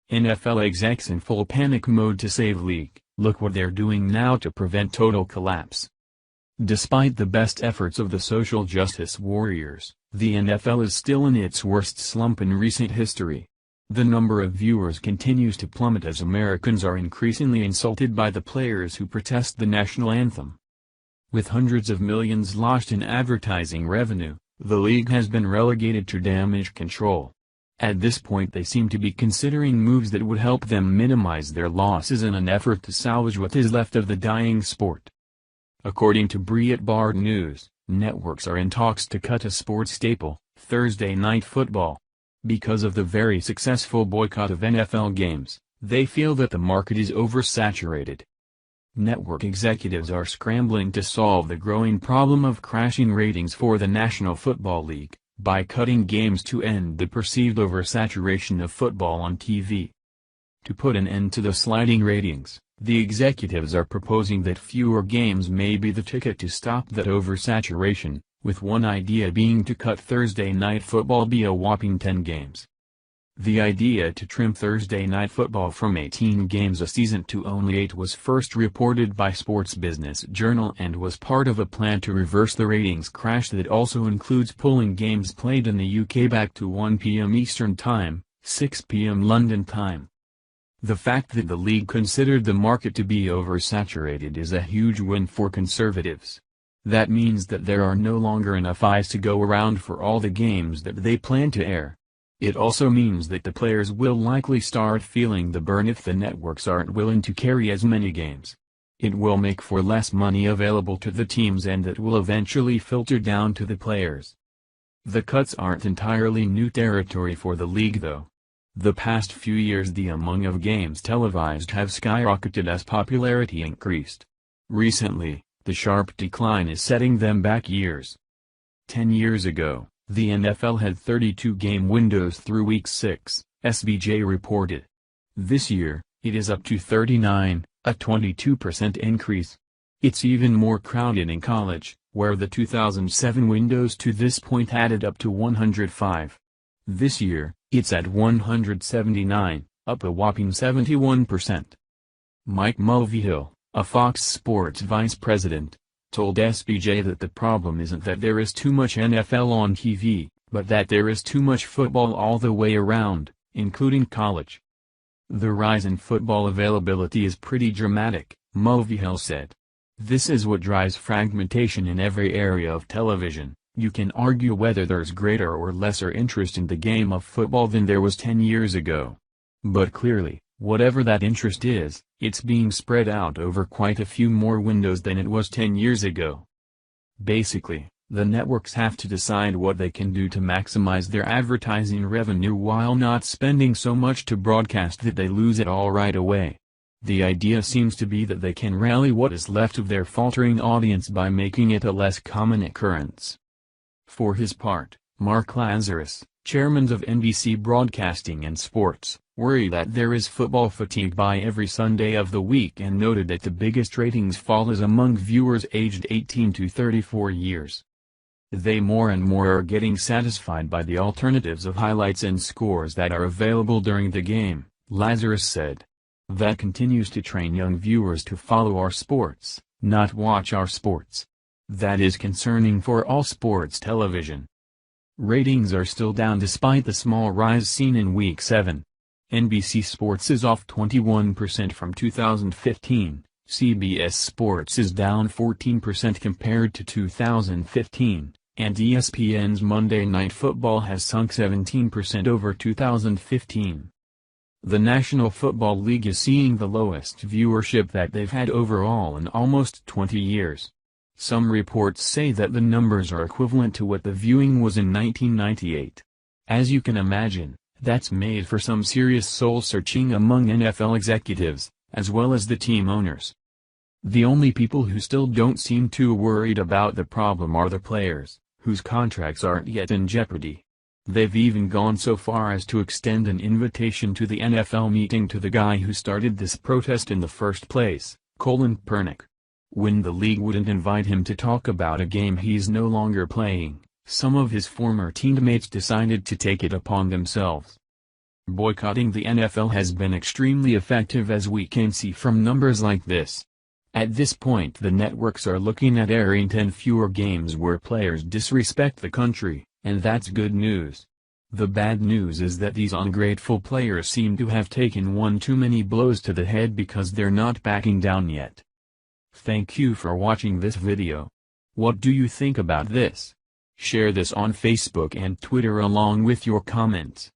NFL execs in full panic mode to save league. Look what they're doing now to prevent total collapse. Despite the best efforts of the social justice warriors, the NFL is still in its worst slump in recent history. The number of viewers continues to plummet as Americans are increasingly insulted by the players who protest the national anthem. With hundreds of millions lost in advertising revenue, the league has been relegated to damage control. At this point they seem to be considering moves that would help them minimize their losses in an effort to salvage what is left of the dying sport. According to Breitbart News, networks are in talks to cut a sports staple, Thursday Night Football. Because of the very successful boycott of NFL games, they feel that the market is oversaturated. Network executives are scrambling to solve the growing problem of crashing ratings for the National Football League, by cutting games to end the perceived oversaturation of football on TV. To put an end to the sliding ratings, the executives are proposing that fewer games may be the ticket to stop that oversaturation, with one idea being to cut Thursday Night Football by a whopping 10 games. The idea to trim Thursday Night Football from 18 games a season to only 8 was first reported by Sports Business Journal and was part of a plan to reverse the ratings crash that also includes pulling games played in the UK back to 1 p.m. Eastern Time, 6 p.m. London Time. The fact that the league considered the market to be oversaturated is a huge win for conservatives. That means that there are no longer enough eyes to go around for all the games that they plan to air. It also means that the players will likely start feeling the burn if the networks aren't willing to carry as many games. It will make for less money available to the teams and that will eventually filter down to the players. The cuts aren't entirely new territory for the league though. The past few years the amount of games televised have skyrocketed as popularity increased. Recently, the sharp decline is setting them back years. 10 years ago, the NFL had 32-game windows through Week 6, SBJ reported. This year, it is up to 39, a 22% increase. It's even more crowded in college, where the 2007 windows to this point added up to 105. This year, it's at 179, up a whopping 71%. Mike Mulvihill, a Fox Sports vice president, told SBJ that the problem isn't that there is too much NFL on TV, but that there is too much football all the way around, including college. The rise in football availability is pretty dramatic, Mulvihill said. This is what drives fragmentation in every area of television. You can argue whether there's greater or lesser interest in the game of football than there was 10 years ago. But clearly, whatever that interest is, it's being spread out over quite a few more windows than it was 10 years ago. Basically, the networks have to decide what they can do to maximize their advertising revenue while not spending so much to broadcast that they lose it all right away. The idea seems to be that they can rally what is left of their faltering audience by making it a less common occurrence. For his part, Mark Lazarus, chairman of NBC Broadcasting and Sports, worried that there is football fatigue by every Sunday of the week and noted that the biggest ratings fall is among viewers aged 18 to 34 years. They more and more are getting satisfied by the alternatives of highlights and scores that are available during the game, Lazarus said. That continues to train young viewers to follow our sports, not watch our sports. That is concerning for all sports television. Ratings are still down despite the small rise seen in Week 7. NBC Sports is off 21% from 2015, CBS Sports is down 14% compared to 2015, and ESPN's Monday Night Football has sunk 17% over 2015. The National Football League is seeing the lowest viewership that they've had overall in almost 20 years. Some reports say that the numbers are equivalent to what the viewing was in 1998. As you can imagine, that's made for some serious soul-searching among NFL executives, as well as the team owners. The only people who still don't seem too worried about the problem are the players, whose contracts aren't yet in jeopardy. They've even gone so far as to extend an invitation to the NFL meeting to the guy who started this protest in the first place, Colin Pernick. When the league wouldn't invite him to talk about a game he's no longer playing, some of his former teammates decided to take it upon themselves. Boycotting the NFL has been extremely effective, as we can see from numbers like this. At this point, the networks are looking at airing 10 fewer games where players disrespect the country, and that's good news. The bad news is that these ungrateful players seem to have taken one too many blows to the head because they're not backing down yet. Thank you for watching this video. What do you think about this? Share this on Facebook and Twitter along with your comments.